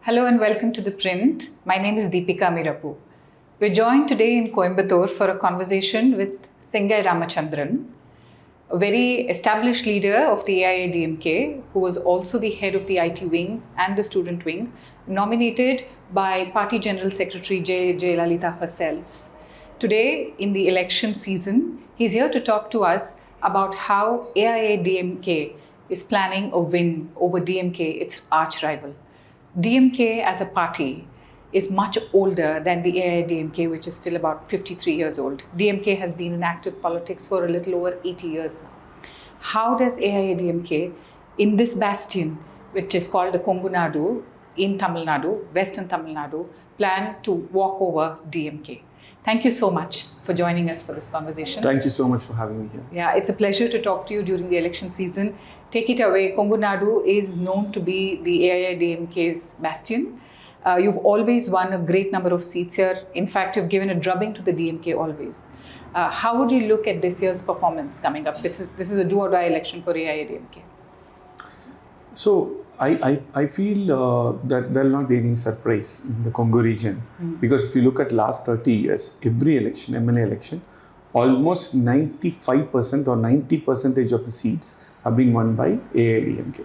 Hello and welcome to ThePrint. My name is Deepika Amirapu. We're joined today in Coimbatore for a conversation with Singai Ramachandran, a very established leader of the AIADMK, who was also the head of the IT wing and the student wing, nominated by Party General Secretary J. Lalita herself. Today, in the election season, he's here to talk to us about how AIADMK is planning a win over DMK, its arch rival. DMK as a party is much older than the AIADMK, which is still about 53 years old. DMK has been in active politics for a little over 80 years now. How does AIADMK, in this bastion, which is called the Kongunadu in Tamil Nadu, Western Tamil Nadu, plan to walk over DMK? Thank you so much for joining us for this conversation. Thank you so much for having me here. Yeah, it's a pleasure to talk to you during the election season. Take it away. Kongunadu is known to be the AIADMK's bastion. You've always won a great number of seats here. In fact, you've given a drubbing to the DMK always. How would you look at this year's performance coming up? This is a do or die election for AIADMK. So I feel that there will not be any surprise in the Congo region because if you look at last 30 years, every election, MLA election, almost 95% or 90% of the seats have been won by AIADMK.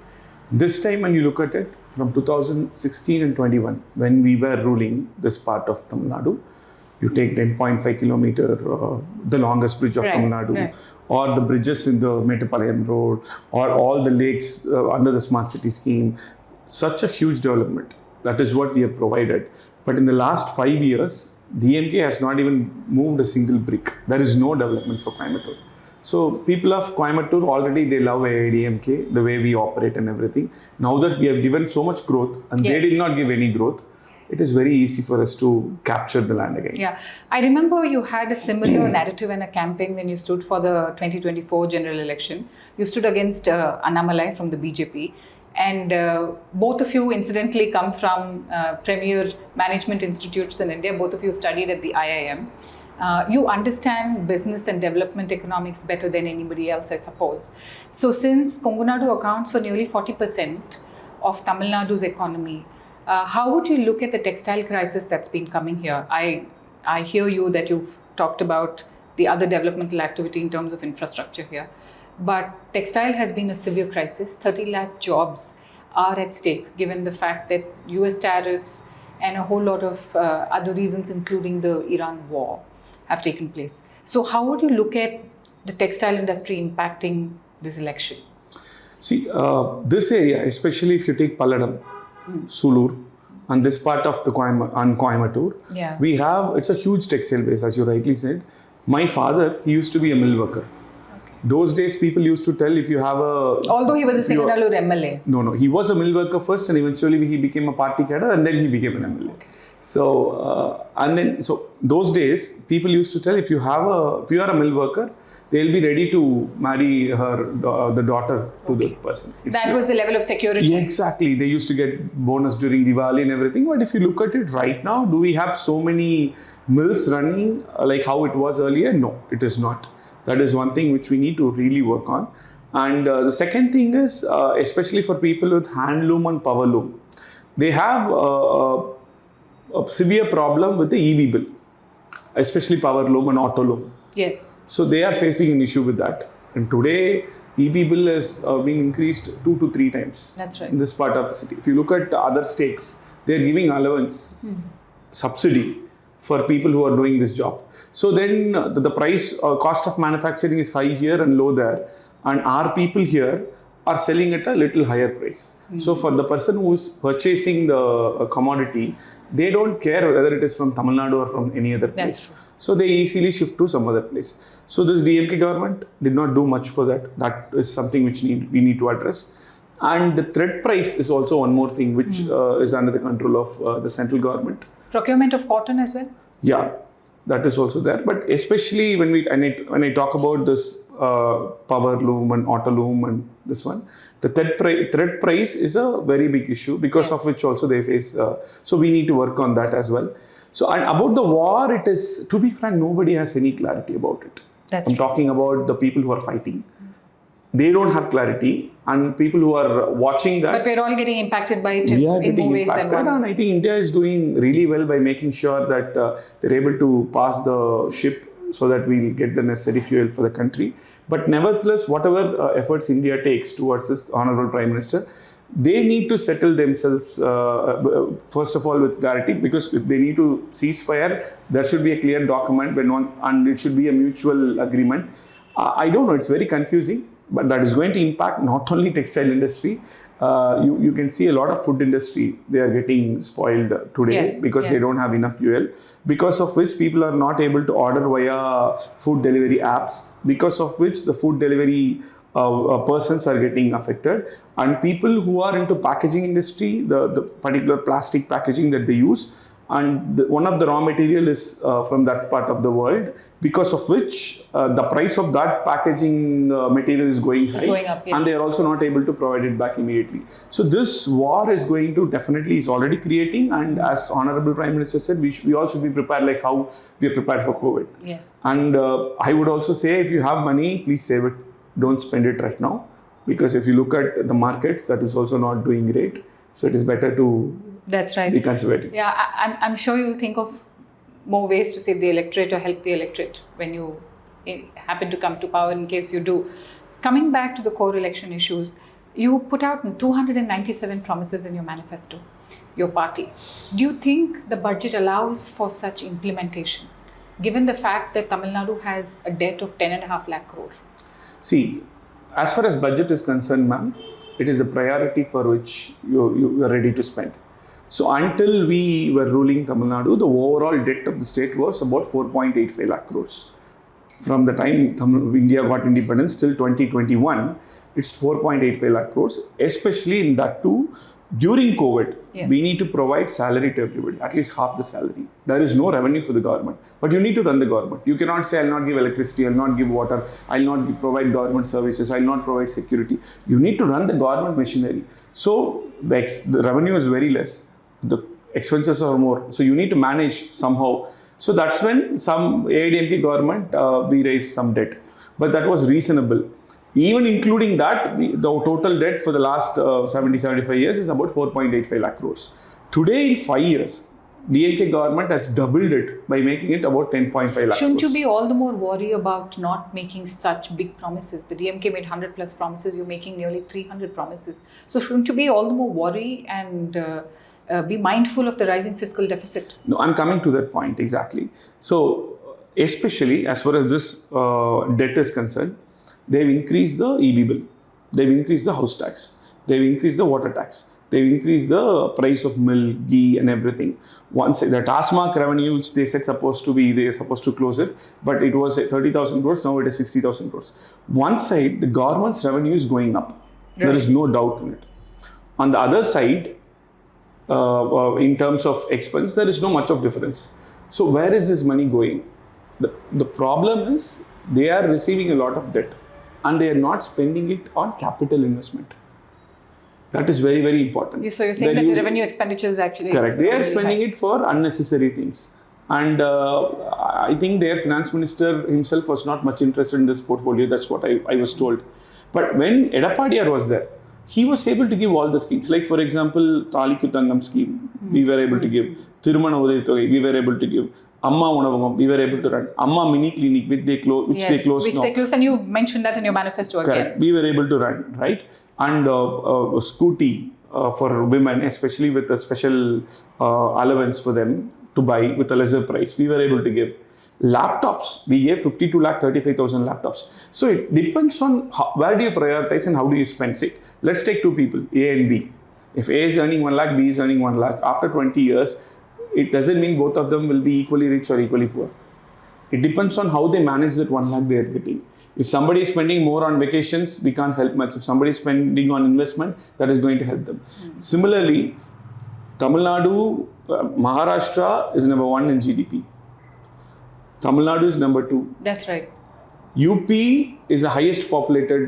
This time when you look at it, from 2016 and 21, when we were ruling this part of Tamil Nadu, you take 10.5 kilometer, the longest bridge of Tamil Nadu, or the bridges in the Metropolitan Road, or all the lakes under the smart city scheme. Such a huge development. That is what we have provided. But in the last 5 years, DMK has not even moved a single brick. There is no development for Coimbatore. So people of Coimbatore already, they love AIADMK, the way we operate and everything. Now that we have given so much growth and they did not give any growth, it is very easy for us to capture the land again. Yeah, I remember you had a similar narrative and a campaign when you stood for the 2024 general election. You stood against Annamalai from the BJP. And both of you incidentally come from premier management institutes in India. Both of you studied at the IIM. You understand business and development economics better than anybody else, I suppose. So since Kongunadu accounts for nearly 40% of Tamil Nadu's economy, how would you look at the textile crisis that's been coming here? I hear you that you've talked about the other developmental activity in terms of infrastructure here. But textile has been a severe crisis. 30 lakh jobs are at stake, given the fact that US tariffs and a whole lot of other reasons, including the Iran war, have taken place. So how would you look at the textile industry impacting this election? See, this area, especially if you take Palladam, Sulur, and this part of the Coimbatore, we have, it's a huge textile base, as you rightly said. My father, he used to be a mill worker. Those days, people used to tell if you have a... Although he was a Singanallur MLA. No, he was a mill worker first and eventually he became a party cadre and then he became an MLA. Okay. So, so those days, people used to tell if you are a mill worker, they'll be ready to marry the daughter to the person. That was the level of security. Yeah, exactly. They used to get bonus during Diwali and everything. But if you look at it right now, do we have so many mills running like how it was earlier? No, it is not. That is one thing which we need to really work on. And the second thing is, especially for people with handloom and powerloom, they have a severe problem with the EV bill, especially powerloom and autoloom. Yes. So they are facing an issue with that. And today, EV bill has been increased 2 to 3 times. That's right. In this part of the city. If you look at other states, they are giving allowance, subsidy for people who are doing this job. So then the price, cost of manufacturing is high here and low there. And our people here are selling at a little higher price. So for the person who is purchasing the commodity, they don't care whether it is from Tamil Nadu or from any other place. So they easily shift to some other place. So this DMK government did not do much for that. That is something which we need to address. And the thread price is also one more thing which is under the control of the central government. Procurement of cotton as well? Yeah, that is also there. But especially when I talk about this power loom and auto loom and this one, the thread price is a very big issue because of which also they face. So we need to work on that as well. So and about the war, it is, to be frank, nobody has any clarity about it. I'm talking about the people who are fighting. they don't have clarity, and people who are watching that. But we're all getting impacted by it We are in getting more ways impacted, than one. and I think India is doing really well by making sure that they're able to pass the ship so that we'll get the necessary fuel for the country. But nevertheless, whatever efforts India takes towards this, Honorable Prime Minister, they need to settle themselves first of all with clarity, because if they need to cease fire, there should be a clear document and it should be a mutual agreement. I don't know, it's very confusing, but that is going to impact not only textile industry. You can see a lot of food industry, they are getting spoiled today because they don't have enough fuel, because of which people are not able to order via food delivery apps, because of which the food delivery persons are getting affected, and people who are into packaging industry, the particular plastic packaging that they use, and one of the raw material is from that part of the world, because of which the price of that packaging material is going high, and they are also not able to provide it back immediately. So this war is going to definitely, is already creating, and as Honorable Prime Minister said, we all should be prepared like how we are prepared for COVID. Yes. And I would also say, if you have money, please save it. Don't spend it right now, because if you look at the markets, that is also not doing great. So it is better to be conservative. Yeah, I'm sure you'll think of more ways to save the electorate or help the electorate when you happen to come to power, in case you do. Coming back to the core election issues, you put out 297 promises in your manifesto, your party. Do you think the budget allows for such implementation, given the fact that Tamil Nadu has a debt of 10.5 lakh crore? See, as far as budget is concerned, ma'am, it is the priority for which you are ready to spend. So until we were ruling Tamil Nadu, the overall debt of the state was about 4.85 lakh crores. From the time India got independence till 2021, it's 4.85 lakh crores, especially in that too, during COVID, we need to provide salary to everybody, at least half the salary. There is no revenue for the government, but you need to run the government. You cannot say, I'll not give electricity, I'll not give water, I'll not provide government services, I'll not provide security. You need to run the government machinery. So the revenue is very less, the expenses are more. So you need to manage somehow. So that's when some AIADMK government, we raised some debt, but that was reasonable. Even including that, the total debt for the last 70-75 years is about 4.85 lakh crores. Today, in 5 years, DMK government has doubled it by making it about 10.5 lakh crores. Shouldn't you be all the more worried about not making such big promises? The DMK made 100 plus promises, you're making nearly 300 promises. So shouldn't you be all the more worried and be mindful of the rising fiscal deficit? No, I'm coming to that point exactly. So, especially as far as this debt is concerned, they've increased the EB bill, they've increased the house tax, they've increased the water tax, they've increased the price of milk, ghee and everything. Once the task revenue, which they said they're supposed to close it, but it was 30,000 crores, now it is 60,000 crores. One side, the government's revenue is going up. Right. There is no doubt in it. On the other side, in terms of expense, there is no much of difference. So where is this money going? The problem is, they are receiving a lot of debt, and they are not spending it on capital investment. That is very, very important. So you're saying that the revenue expenditure is actually correct. They are spending it for unnecessary things. And I think their finance minister himself was not much interested in this portfolio. That's what I was told. But when Edapadiyar was there, he was able to give all the schemes. Like, for example, Thali Kuthangam scheme, we were able to give. Thirumana Udayathogai, we were able to give. Amma Unavamam, we were able to run. Amma Mini Clinic, which they closed now. And you mentioned that in your manifesto again. Correct. We were able to run, right? And Scooty for women, especially with a special allowance for them to buy with a lesser price, we were able to give. Laptops, we gave 52,35,000 laptops. So it depends on where do you prioritize and how do you spend. See, let's take two people, A and B. If A is earning 1 lakh, B is earning 1 lakh. After 20 years, it doesn't mean both of them will be equally rich or equally poor. It depends on how they manage that 1 lakh they are getting. If somebody is spending more on vacations, we can't help much. If somebody is spending on investment, that is going to help them. Similarly, Tamil Nadu, Maharashtra is number 1 in GDP. Tamil Nadu is number 2. That's right. UP is the highest populated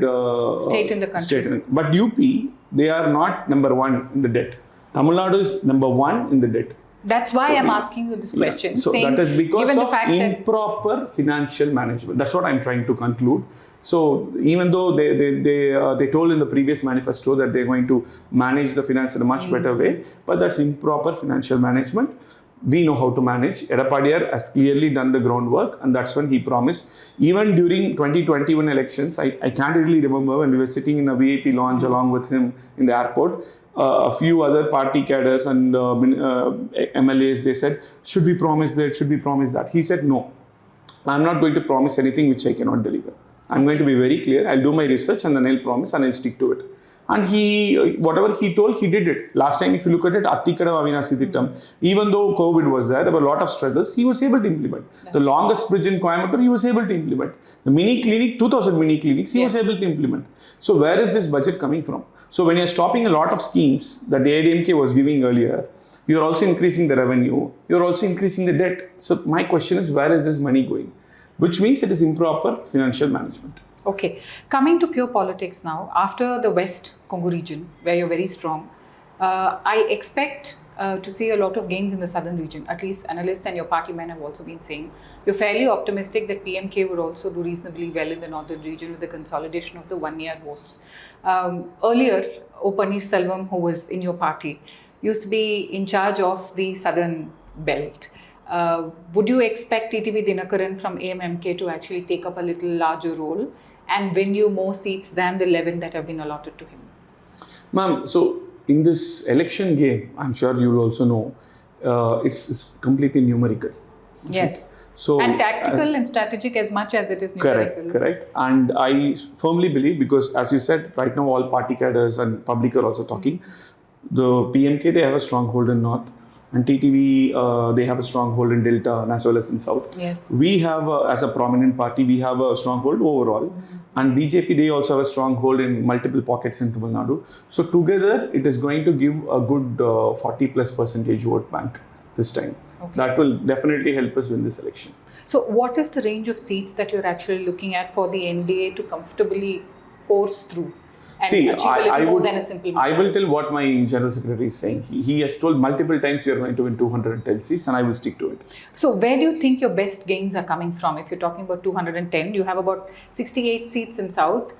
state in the country. But UP, they are not number 1 in the debt. Tamil Nadu is number 1 in the debt. That's why I'm asking you this question. Yeah. So that is because given of the fact improper financial management. That's what I'm trying to conclude. So even though they told in the previous manifesto that they're going to manage the finance in a much better way, but that's improper financial management. We know how to manage. Edapadiyar has clearly done the groundwork, and that's when he promised. Even during 2021 elections, I can't really remember when we were sitting in a VIP lounge along with him in the airport. A few other party cadres and MLAs, they said, should we promise that, should we promise that? He said, no, I'm not going to promise anything which I cannot deliver. I'm going to be very clear. I'll do my research and then I'll promise and I'll stick to it. And whatever he told, he did it. Last time, if you look at it, Attikada Avinasi Thittam, even though COVID was there were a lot of struggles, he was able to implement. The longest bridge in Coimbatore, he was able to implement. The mini clinic, 2,000 mini clinics, he was able to implement. So where is this budget coming from? So when you're stopping a lot of schemes that the AIADMK was giving earlier, you're also increasing the revenue, you're also increasing the debt. So my question is, where is this money going? Which means it is improper financial management. Okay, coming to pure politics now, after the West Kongu region, where you're very strong, I expect to see a lot of gains in the southern region. At least analysts and your party men have also been saying. You're fairly optimistic that PMK would also do reasonably well in the northern region with the consolidation of the one-year votes. Earlier, O. Selvam, who was in your party, used to be in charge of the southern belt. Would you expect TTV Dinakaran from AMMK to actually take up a little larger role and win you more seats than the 11 that have been allotted to him? Ma'am, so in this election game, I'm sure you will also know, it's completely numerical. Yes. So, and tactical and strategic as much as it is numerical. Correct. And I firmly believe, because as you said, right now all party cadres and public are also talking, the PMK, they have a stronghold in North. And TTV, they have a stronghold in Delta as well as in South. Yes. We have, as a prominent party, we have a stronghold overall. And BJP, they also have a stronghold in multiple pockets in Tamil Nadu. So together, it is going to give a good 40+% vote bank this time. Okay. That will definitely help us win this election. So what is the range of seats that you're actually looking at for the NDA to comfortably course through? And achieve a little more than a simple majority? I will tell what my General Secretary is saying. He has told multiple times we are going to win 210 seats, and I will stick to it. So where do you think your best gains are coming from? If you're talking about 210, you have about 68 seats in South.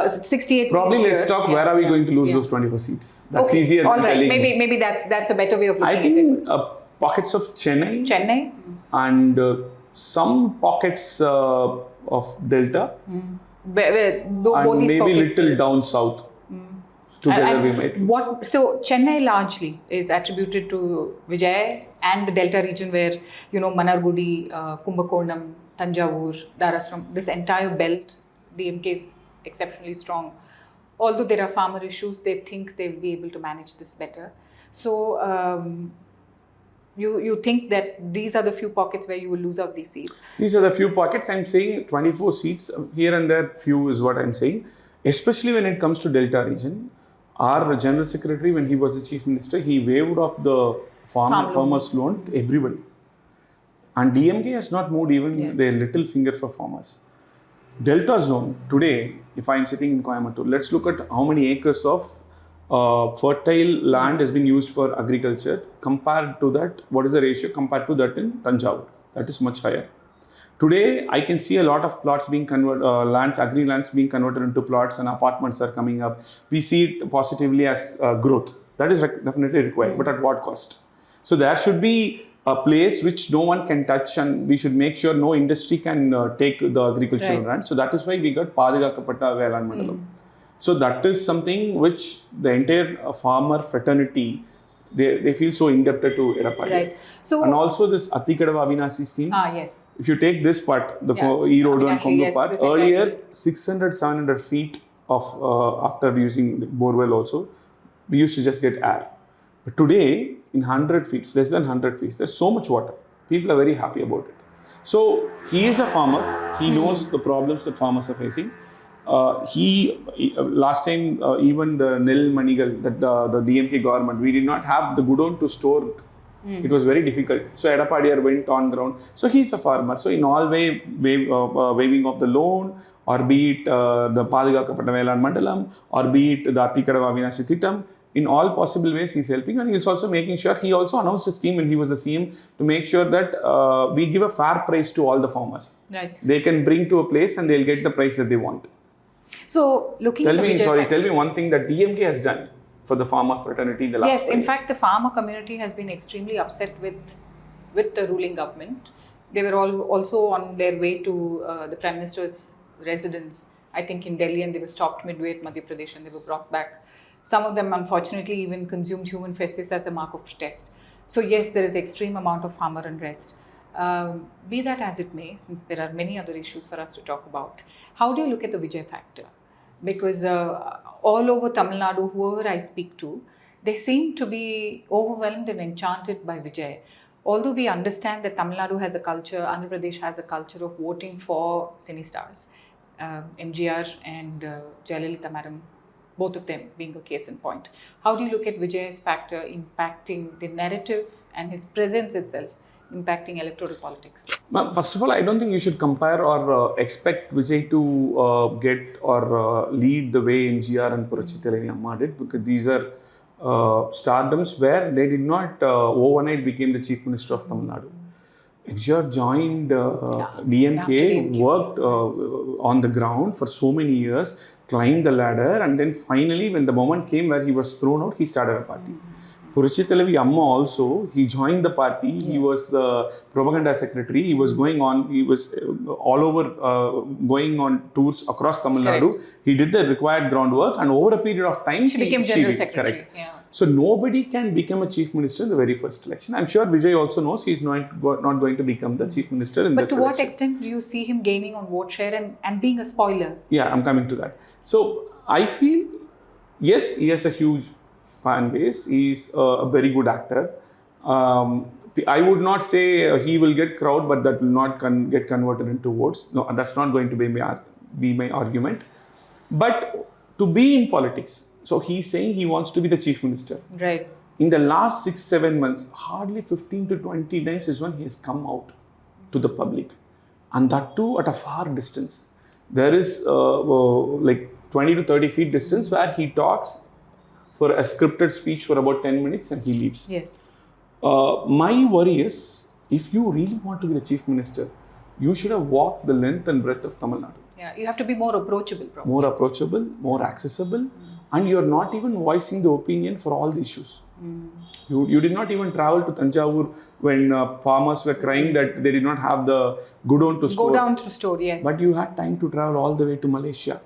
68 Probably seats let's here. talk where are we going to lose those 24 seats. That's okay. easier than telling. Maybe that's a better way of looking at it. I think pockets of Chennai. And some pockets of Delta. And maybe little down south. Together we might. So Chennai largely is attributed to Vijay and the Delta region where, Manargudi, Kumbakonam, Tanjavur, Darasram, this entire belt, DMK is exceptionally strong. Although there are farmer issues, they think they will be able to manage this better. So you think that these are the few pockets where you will lose out these seats? These are the few pockets. I'm saying 24 seats here and there, few is what I'm saying. Especially when it comes to Delta region. Our General Secretary, when he was the Chief Minister, he waived off the farmers' loan to everybody. And DMK has not moved even their little finger for farmers. Delta zone, today, if I'm sitting in Coimbatore, let's look at how many acres of fertile land has been used for agriculture. Compared to that, what is the ratio compared to that in Tanjavur? That is much higher. Today, I can see a lot of plots being converted, agri lands being converted into plots, and apartments are coming up. We see it positively as growth. That is definitely required, but at what cost? So there should be a place which no one can touch, and we should make sure no industry can take the agricultural land. So that is why we got Padhigakappata Velan Mandalam. So that is something which the entire farmer fraternity, they feel so indebted to Edapadiyar. Right. So, and also this Attikada Avinasi scheme. Yes. If you take this part, the E-Road and Kongu part, earlier 600, 700 feet of, after using the borewell also, we used to just get air. But today, in 100 feet, less than 100 feet, there's so much water. People are very happy about it. So, he is a farmer. He knows the problems that farmers are facing. Last time, even the Nil Manigal, that the DMK government, we did not have the godown to store. It was very difficult. So Edapadiyar went on ground. So he's a farmer. So in all way, waiving of the loan, or be it the Padhigakappata Velan Mandalam, or be it the Attikada Avinasi Thittam, in all possible ways he's helping, and he's also making sure, he also announced a scheme when he was the CM to make sure that we give a fair price to all the farmers. Right. They can bring to a place and they'll get the price that they want. So looking at the Vijay Tell me one thing that DMK has done for the farmer fraternity in the last Yes, in fact, the farmer community has been extremely upset with the ruling government. They were all also on their way to the Prime Minister's residence, I think in Delhi, and they were stopped midway at Madhya Pradesh and they were brought back. Some of them, unfortunately, even consumed human feces as a mark of protest. So yes, there is extreme amount of farmer unrest. Be that as it may, since there are many other issues for us to talk about, how do you look at the Vijay factor? Because all over Tamil Nadu, whoever I speak to, they seem to be overwhelmed and enchanted by Vijay. Although we understand that Tamil Nadu has a culture, Andhra Pradesh has a culture of voting for cine stars, MGR and Jayalalitha Madam, both of them being a case in point. How do you look at Vijay's factor impacting the narrative and his presence itself impacting electoral politics? First of all, I don't think you should compare or expect Vijay to get or lead the way MGR and Puruchithalai Amma did, because these are stardoms where they did not overnight became the Chief Minister of Tamil Nadu. MGR joined DMK, worked on the ground for so many years, climbed the ladder, and then finally when the moment came where he was thrown out, he started a party. Puruchithalai Amma also, he joined the party. Yes. He was the propaganda secretary. He was going on, he was all over going on tours across Tamil Nadu. He did the required groundwork, and over a period of time, she became general secretary. Correct. Yeah. So nobody can become a chief minister in the very first election. I'm sure Vijay also knows he's not going to become the chief minister in this election. But to what extent do you see him gaining on vote share and being a spoiler? Yeah, I'm coming to that. So I feel, yes, he has a huge fan base. He's a very good actor. I would not say he will get crowd, but that will not get converted into votes. No, that's not going to be my argument. But to be in politics, so he's saying he wants to be the chief minister. Right. In the last 6-7 months, hardly 15 to 20 times is when he has come out to the public, and that too at a far distance. There is like 20 to 30 feet distance where he talks for a scripted speech for about 10 minutes and he leaves. Yes. My worry is, if you really want to be the chief minister, you should have walked the length and breadth of Tamil Nadu. Yeah, you have to be more approachable, probably. More approachable, more accessible, and you're not even voicing the opinion for all the issues. You did not even travel to Tanjavur when farmers were crying that they did not have the go down to store. Yes. But you had time to travel all the way to Malaysia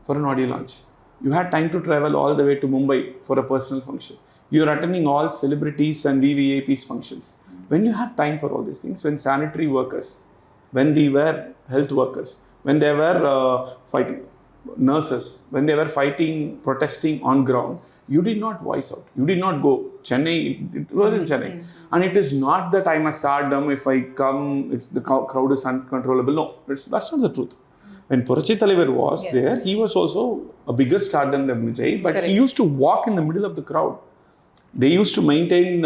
for an audio launch. You had time to travel all the way to Mumbai for a personal function. You're attending all celebrities and VVIPs functions. When you have time for all these things, when sanitary workers, when they were health workers, when they were fighting nurses, when they were fighting, protesting on ground, you did not voice out. You did not go. Chennai, it was in Chennai. And it is not that I'm a stardom, if I come, the crowd is uncontrollable. No, that's not the truth. When Puruchithalai was there, he was also a bigger stardom than Vijay, but he used to walk in the middle of the crowd. They used to maintain,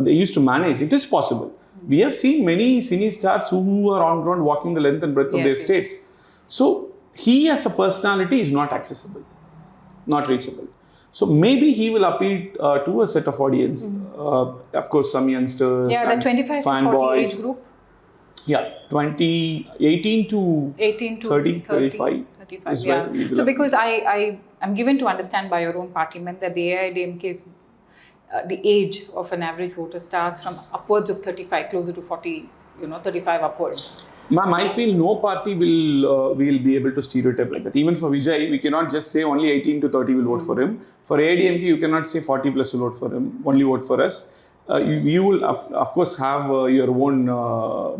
they used to manage. It is possible. We have seen many cine stars who are on ground walking the length and breadth of their states. So, he as a personality is not accessible, not reachable. So, maybe he will appeal to a set of audience. Of course, some youngsters, the 25 to 40 age group. Yeah, 18 to 30, 35. Yeah. So because I'm given to understand by your own party men that the AIADMK's the age of an average voter starts from upwards of 35, closer to 40, 35 upwards. Ma'am, I feel no party will be able to stereotype like that. Even for Vijay, we cannot just say only 18 to 30 will vote for him. For AIADMK, you cannot say 40 plus will vote for him, only vote for us. You will, of course, have your own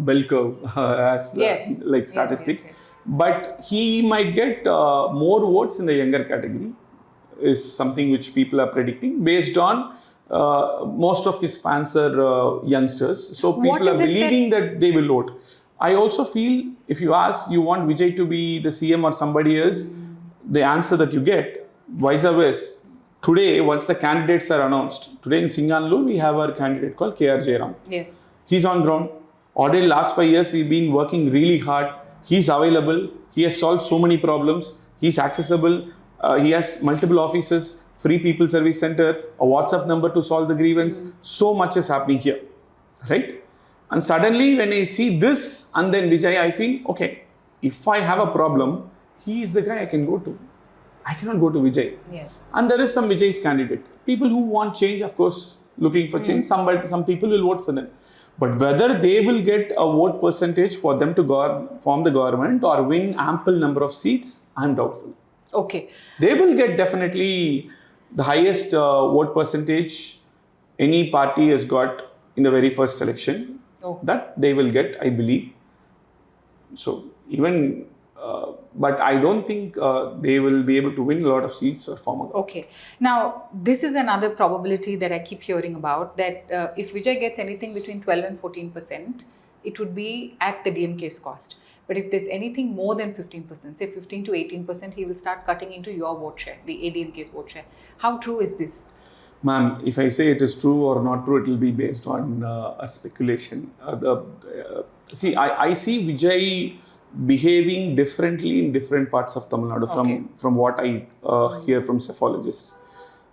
bell curve as like statistics. Yes. But he might get more votes in the younger category, is something which people are predicting based on most of his fans are youngsters. So people are believing that they will vote. I also feel if you ask, you want Vijay to be the CM or somebody else, the answer that you get, vice versa. Today, once the candidates are announced, today in Singanallur, we have our candidate called K.R. Jairam. Yes. He's on ground. Already last 5 years, he's been working really hard. He's available. He has solved so many problems. He's accessible. He has multiple offices. free people service center, a WhatsApp number to solve the grievance. So much is happening here, right? And suddenly when I see this and then Vijay, I feel, okay, if I have a problem, he is the guy I can go to. I cannot go to Vijay. Yes. And there is some Vijay's candidate. People who want change, of course, looking for change, some people will vote for them. But whether they will get a vote percentage for them to form the government or win ample number of seats, I am doubtful. Okay. They will get definitely the highest vote percentage any party has got in the very first election. Oh. That they will get, I believe. So even, but I don't think they will be able to win a lot of seats or form a government. Okay. Now, this is another probability that I keep hearing about, that if Vijay gets anything between 12 and 14%, it would be at the DMK's cost. But if there's anything more than 15%, say 15 to 18%, he will start cutting into your vote share, the ADMK's vote share. How true is this? Ma'am, if I say it is true or not true, it will be based on a speculation. See, I see Vijay behaving differently in different parts of Tamil Nadu from what I hear from psephologists.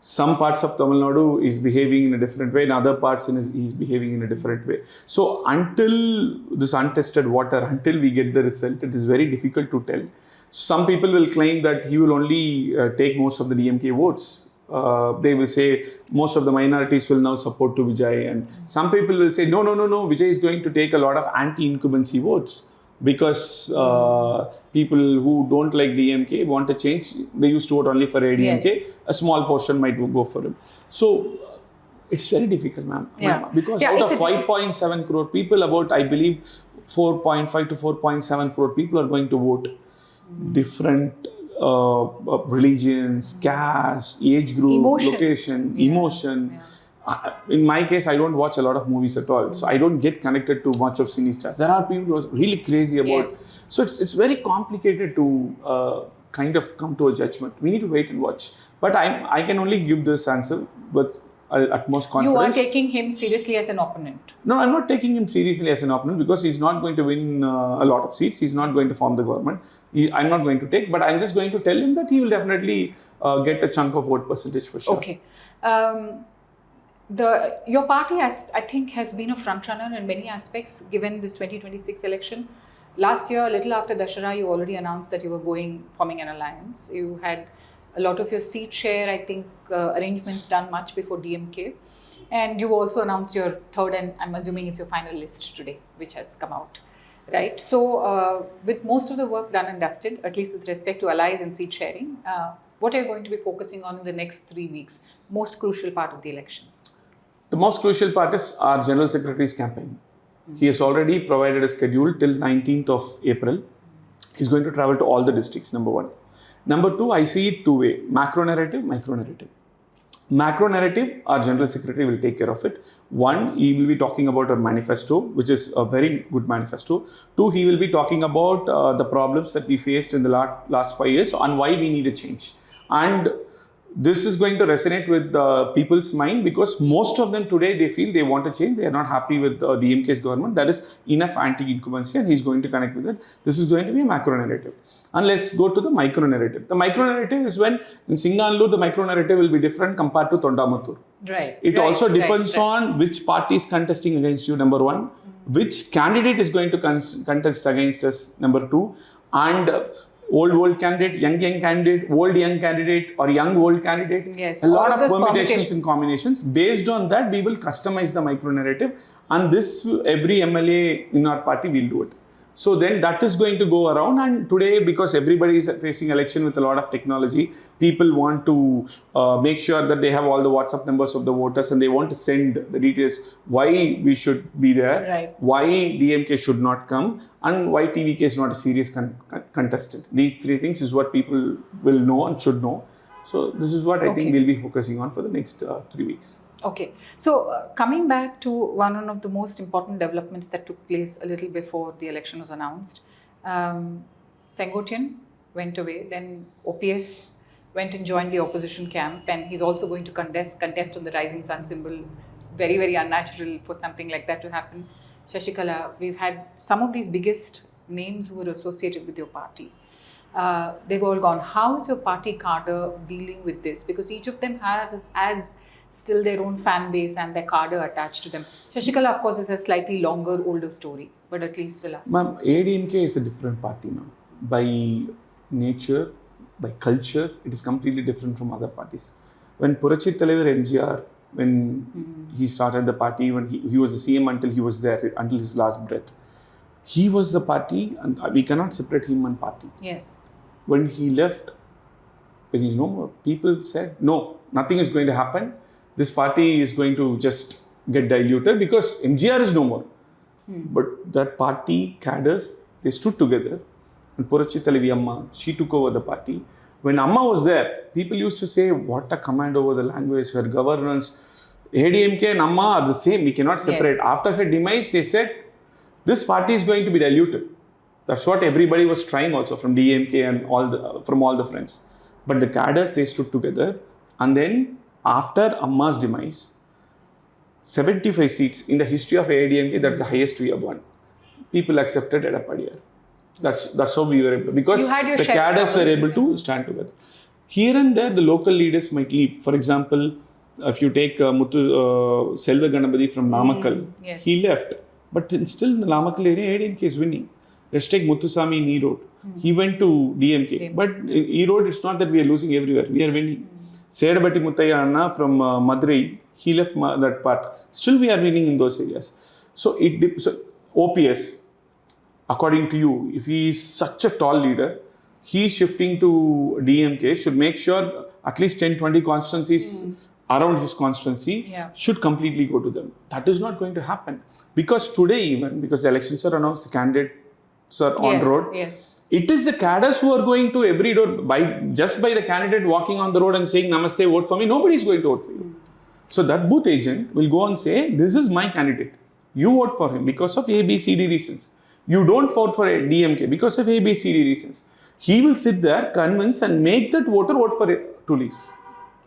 Some parts of Tamil Nadu is behaving in a different way, in other parts he's behaving in a different way. So until this untested water, until we get the result, it is very difficult to tell. Some people will claim that he will only take most of the DMK votes. They will say most of the minorities will now support to Vijay, and some people will say no, Vijay is going to take a lot of anti-incumbency votes because people who don't like DMK want to change. They used to vote only for ADMK. Yes. A small portion might go for him. So it's very difficult, ma'am. Yeah. Because out of 5.7 crore people, about I believe 4.5 to 4.7 crore people are going to vote. Different religions, caste, age group, location, emotion. Yeah. In my case, I don't watch a lot of movies at all. So I don't get connected to much of cine stars. There are people who are really crazy about it. So it's very complicated to kind of come to a judgment. We need to wait and watch. But I can only give this answer with utmost confidence. You are taking him seriously as an opponent? No, I'm not taking him seriously as an opponent because he's not going to win a lot of seats. He's not going to form the government. I'm not going to take, but I'm just going to tell him that he will definitely get a chunk of vote percentage for sure. Okay. Your party, I think, has been a frontrunner in many aspects given this 2026 election. Last year, a little after Dussehra, you already announced that you were forming an alliance. You had a lot of your seat share, I think, arrangements done much before DMK. And you've also announced your third, and I'm assuming it's your final list today, which has come out, right? So with most of the work done and dusted, at least with respect to allies and seat sharing, what are you going to be focusing on in the next 3 weeks? Most crucial part of the elections? The most crucial part is our General Secretary's campaign. He has already provided a schedule till 19th of April. He's going to travel to all the districts, number one. Number two, I see it two-way, macro narrative, micro narrative. Macro narrative, our General Secretary will take care of it. One, he will be talking about a manifesto, which is a very good manifesto. Two, he will be talking about the problems that we faced in the last 5 years and why we need a change. And this is going to resonate with people's mind because most of them today, they feel they want to change. They are not happy with DMK's government. There is enough anti-incumbency and he's going to connect with it. This is going to be a macro narrative. And let's go to the micro narrative. The micro narrative is when in Singanallur, the micro narrative will be different compared to Tondamattur. Right. It also depends on which party is contesting against you, number one. Which candidate is going to contest against us, number two. And old candidate, young candidate, old young candidate, or young old candidate. Yes, a lot of permutations and combinations. Based on that, we will customize the micro narrative, and this every MLA in our party will do it. So then that is going to go around, and today, because everybody is facing election with a lot of technology, people want to make sure that they have all the WhatsApp numbers of the voters and they want to send the details why we should be there, right, why DMK should not come, and why TVK is not a serious contestant. These three things is what people will know and should know. So this is what I think we'll be focusing on for the next 3 weeks. Okay. So coming back to one of the most important developments that took place a little before the election was announced, Sengotian went away, then OPS went and joined the opposition camp, and he's also going to contest on the rising sun symbol. Very, very unnatural for something like that to happen. Shashikala, we've had some of these biggest names who were associated with your party. they've all gone. How is your party cadre dealing with this? Because each of them has still their own fan base and their cadre attached to them. Shashikala, of course, is a slightly longer, older story, but at least still has. Ma'am, AIADMK is a different party now. By nature, by culture, it is completely different from other parties. When Purachi Thalaivar MGR, when he started the party, when he was the CM until he was there, until his last breath, he was the party, and we cannot separate him and party. Yes. When he left, when he's no more, people said, no, nothing is going to happen. This party is going to just get diluted because MGR is no more. But that party cadres, they stood together. And Purachi Thalaivi Amma, she took over the party. When Amma was there, people used to say, what a command over the language, her governance. AIADMK and Amma are the same, we cannot separate. Yes. After her demise, they said, this party is going to be diluted. That's what everybody was trying also from DMK and from all the friends. But the cadres, they stood together. And then after Amma's demise, 75 seats in the history of AIADMK, that's the highest we have won. People accepted Edapadiyar. That's how we were able, because the cadres were able to stand together. Here and there, the local leaders might leave. For example, if you take Selva Ganapathy from Namakkal, he left. But still in the Namakkal area, AIADMK is winning. Let's take Muthusamy in E-Road. He went to DMK. But in E-Road, it's not that we are losing everywhere. We are winning. Sedabatti Muttaya Anna from Madurai, he left that part. Still we are winning in those areas. So OPS, according to you, if he is such a tall leader, he is shifting to DMK, should make sure at least 10-20 constituencies around his constituency should completely go to them. That is not going to happen. Because today even, because the elections are announced, the candidates are on road. Yes. It is the cadres who are going to every door, just by the candidate walking on the road and saying, Namaste, vote for me, nobody is going to vote for you. So that booth agent will go and say, this is my candidate. You vote for him because of A, B, C, D reasons. You don't vote for a DMK because of A, B, C, D reasons. He will sit there, convince and make that voter vote for 2 Leaves.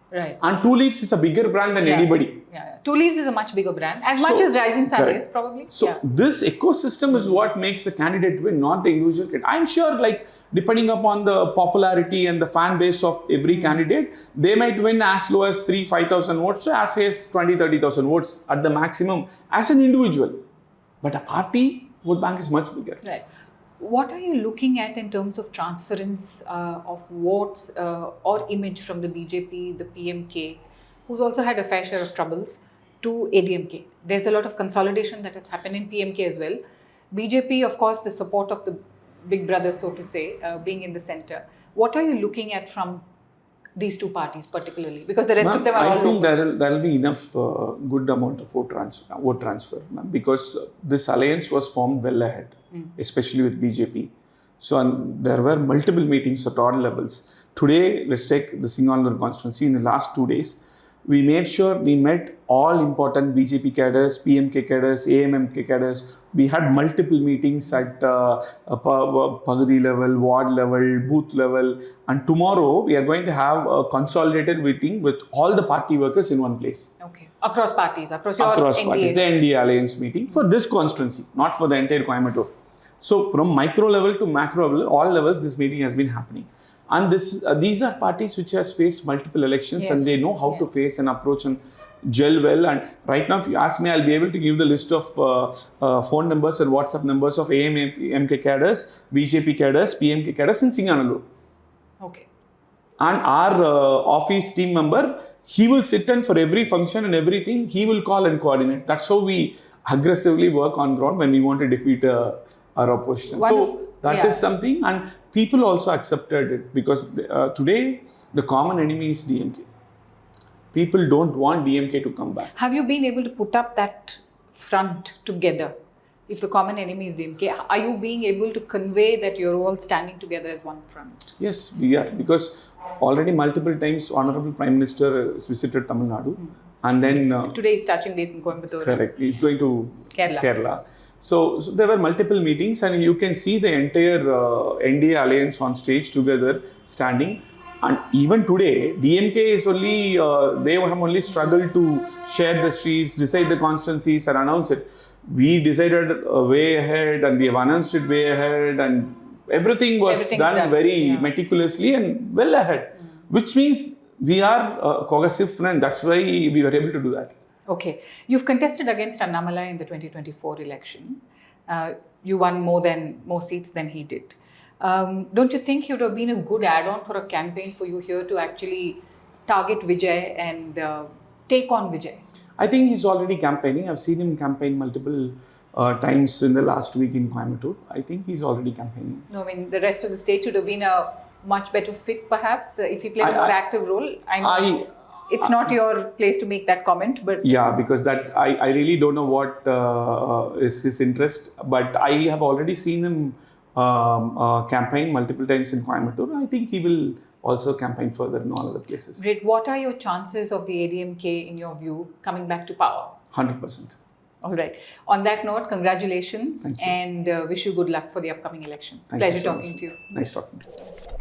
Right. And 2 Leaves is a bigger brand than anybody. 2 Leaves is a much bigger brand, as much as Rising Sun is probably. So this ecosystem is what makes the candidate win, not the individual candidate. I'm sure, like, depending upon the popularity and the fan base of every candidate, they might win as low as 3,000-5,000 votes, as high as 20,000-30,000 votes at the maximum as an individual. But a party vote bank is much bigger. Right. What are you looking at in terms of transference of votes or image from the BJP, the PMK, who's also had a fair share of troubles, to ADMK? There's a lot of consolidation that has happened in PMK as well. BJP, of course, the support of the big brother, so to say, being in the center. What are you looking at from these two parties particularly? Because the rest of them are all I feel there will be enough good amount of vote transfer, because this alliance was formed well ahead, especially with BJP. So there were multiple meetings at all levels. Today, let's take the Singai constituency. In the last 2 days, we made sure we met all important BJP cadres, PMK cadres, AIMMK cadres. We had multiple meetings at Pagadi level, ward level, booth level. And tomorrow, we are going to have a consolidated meeting with all the party workers in one place. Okay. Across parties, across your NDA. Parties, the NDA alliance meeting for this constituency, not for the entire Coimbatore. So from micro level to macro level, all levels, this meeting has been happening. And these are parties which has faced multiple elections and they know how to face and approach and gel well. And right now, if you ask me, I'll be able to give the list of phone numbers and WhatsApp numbers of AIMMK cadres, BJP cadres, PMK cadres in Singai Ramachandran. Okay. And our office team member, he will sit and for every function and everything, he will call and coordinate. That's how we aggressively work on ground when we want to defeat our opposition. So that is something, and people also accepted it, because today the common enemy is DMK. People don't want DMK to come back. Have you been able to put up that front together? If the common enemy is DMK, are you being able to convey that you're all standing together as one front? Yes, we are, because already multiple times Honorable Prime Minister has visited Tamil Nadu. And then today is touching base in Coimbatore. Correct. He's going to Kerala. So there were multiple meetings, and you can see the entire NDA alliance on stage together, standing. And even today, DMK is only, they have only struggled to share the streets, decide the constituencies and announce it. We decided way ahead, and we have announced it way ahead, and everything was Everything's done very yeah. meticulously and well ahead, which means we are a cohesive front. That's why we were able to do that. Okay. You've contested against Annamalai in the 2024 election. You won more seats than he did. Don't you think it would have been a good add-on for a campaign for you here to actually target Vijay and take on Vijay? I think he's already campaigning. I've seen him campaign multiple times in the last week in Coimbatore. I think he's already campaigning. No, I mean, the rest of the state would have been a much better fit, perhaps, if he played a more active role. I know it's not your place to make that comment, but... Yeah, because that I really don't know what is his interest. But I have already seen him campaign multiple times in Coimbatore. I think he will also campaign further in all other places. Great. What are your chances of the ADMK, in your view, coming back to power? 100%. All right. On that note, congratulations and wish you good luck for the upcoming election. Thank Pleasure you so talking much. to you. Nice talking to you.